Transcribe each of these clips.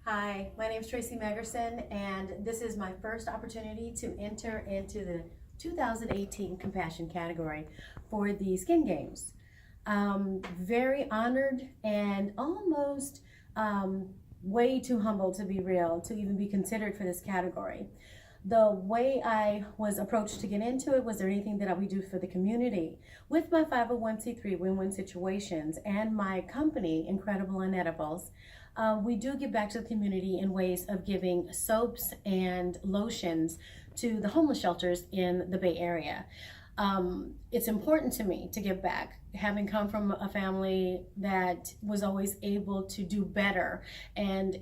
Hi, my name is Tracy Meggerson, and this is my first opportunity to enter into the 2018 Compassion category for the Skin Games. Very honored and almost way too humble, to be real, to even be considered for this category. The way I was approached to get into it, was there anything that we do for the community? With my 501c3 Win-Win Situations and my company, Incredible Unedibles, we do give back to the community in ways of giving soaps and lotions to the homeless shelters in the Bay Area. It's important to me to give back, having come from a family that was always able to do better and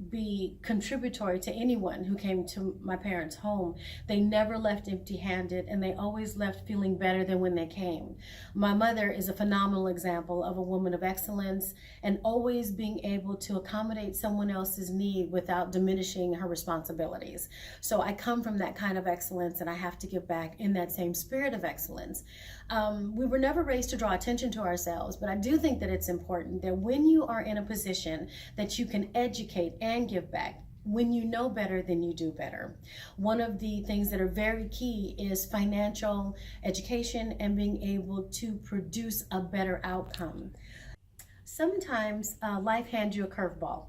be contributory to anyone who came to my parents' home. They never left empty-handed, and they always left feeling better than when they came. My mother is a phenomenal example of a woman of excellence and always being able to accommodate someone else's need without diminishing her responsibilities. So I come from that kind of excellence, and I have to give back in that same spirit of excellence. We were never raised to draw attention to ourselves, but I do think that it's important that when you are in a position that you can educate and give back, when you know better, then you do better. One of the things that are very key is financial education and being able to produce a better outcome. Sometimes life hands you a curveball,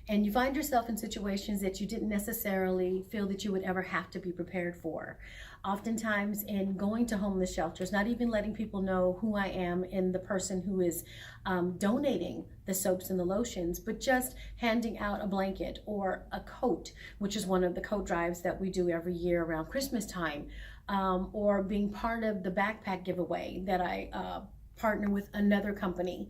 and you find yourself in situations that you didn't necessarily feel that you would ever have to be prepared for. Oftentimes in going to homeless shelters, not even letting people know who I am and the person who is donating the soaps and the lotions, but just handing out a blanket or a coat, which is one of the coat drives that we do every year around Christmas time, or being part of the backpack giveaway that I partner with another company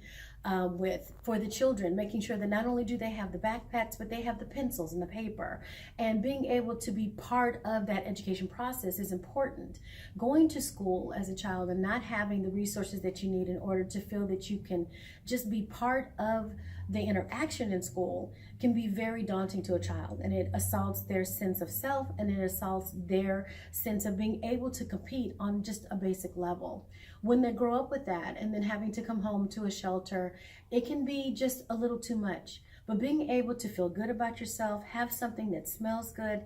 for the children, making sure that not only do they have the backpacks, but they have the pencils and the paper. And being able to be part of that education process is important. Going to school as a child and not having the resources that you need in order to feel that you can just be part of the interaction in school can be very daunting to a child, and it assaults their sense of self, and it assaults their sense of being able to compete on just a basic level. When they grow up with that and then having to come home to a shelter, it can be just a little too much. But being able to feel good about yourself, have something that smells good,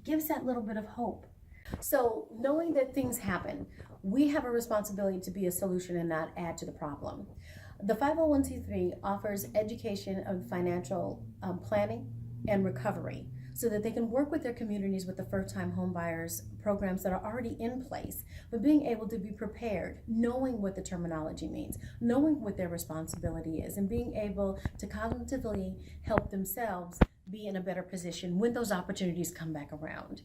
gives that little bit of hope. So knowing that things happen, we have a responsibility to be a solution and not add to the problem. The 501c3 offers education of financial planning and recovery so that they can work with their communities with the first-time home buyers programs that are already in place, but being able to be prepared, knowing what the terminology means, knowing what their responsibility is, and being able to cognitively help themselves be in a better position when those opportunities come back around.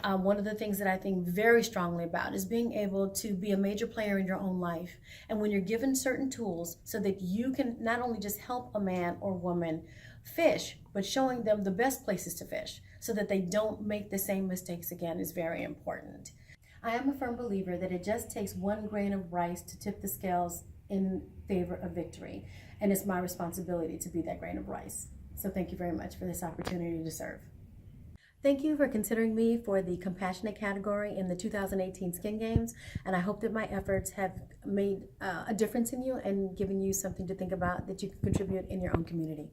One of the things that I think very strongly about is being able to be a major player in your own life. And when you're given certain tools so that you can not only just help a man or woman fish, but showing them the best places to fish so that they don't make the same mistakes again is very important. I am a firm believer that it just takes one grain of rice to tip the scales in favor of victory. And it's my responsibility to be that grain of rice. So thank you very much for this opportunity to serve. Thank you for considering me for the compassionate category in the 2018 Skin Games, and I hope that my efforts have made a difference in you and given you something to think about that you can contribute in your own community.